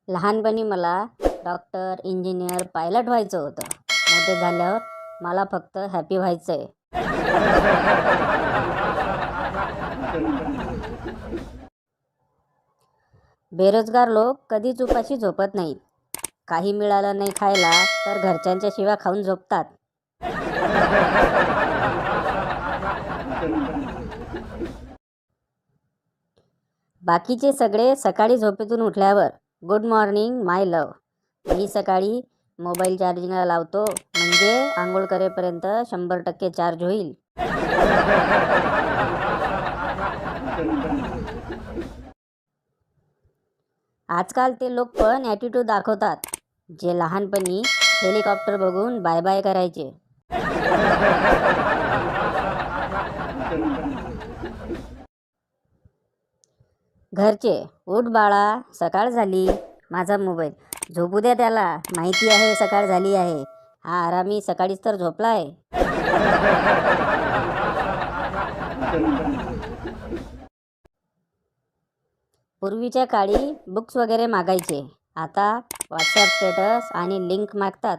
लहानपणी मला doctor, engineer, pilot व्हायचं होतं. मोठे झाल्यावर मला फक्त हॅपी व्हायचं आहे. बेरोजगार लोक कधीच उपाशी झोपत नाहीत. काही मिळालं नाही खायला तर घरच्यांच्या शिव्या खाऊन झोपतात. बाकीचे सगळे सकाळी झोपेतून उठल्यावर गुड मॉर्निंग माय लव. मी सकाळी मोबाईल चार्जिंगला लावतो म्हणजे आंघोळ करेपर्यंत 100% चार्ज होईल. आजकाल ते लोक पण ॲटिट्यूड दाखवतात जे लहानपणी हेलिकॉप्टर बघून बाय बाय करायचे. घरचे, उठ बाळा, सकाळ झाली. माझा मोबाईल, झोपू द्या त्याला, माहिती आहे सकाळ झाली आहे. हा आरामी सकाळीच तर झोपलाय. पूर्वीच्या काळी बुक्स वगैरे मागायचे, आता व्हॉट्सॲप स्टेटस आणि लिंक मागतात.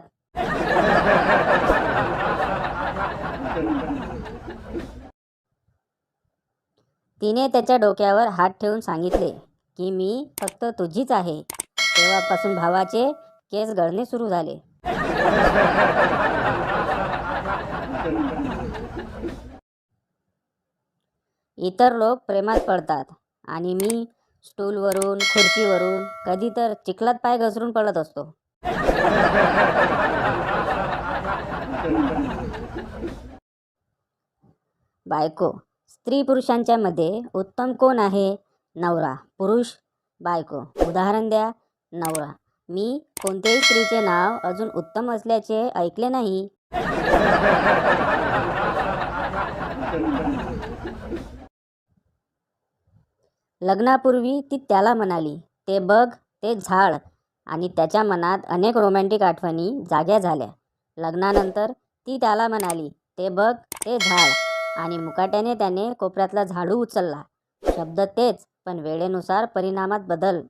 तिने त्याच्या डोक्यावर हात ठेवून सांगितले की मी फक्त तुझीच आहे. तेव्हापासून भावाचे केस गळणे सुरू झाले. इतर लोक प्रेमात पडतात आणि मी स्टूलवरून, खुर्चीवरून, कधी तर चिखलात पाय घसरून पडत असतो. बायको, स्त्री पुरुषांच्या मध्ये उत्तम कोण आहे? नवरा. पुरुष. बायको. उदाहरण द्या. नवरा. मी कोणत्याही स्त्रीचे नाव अजून उत्तम असल्याचे ऐकले नाही. लग्नापूर्वी ती त्याला म्हणाली, ते बघ ते झाड, आणि त्याच्या मनात अनेक रोमॅन्टिक आठवणी जाग्या झाल्या. लग्नानंतर ती त्याला म्हणाली, ते बघ ते झाड, आणि मुकाट्याने त्याने कोपऱ्यातला झाडू उचलला. शब्द तेच, पण वेळेनुसार परिणामात बदल.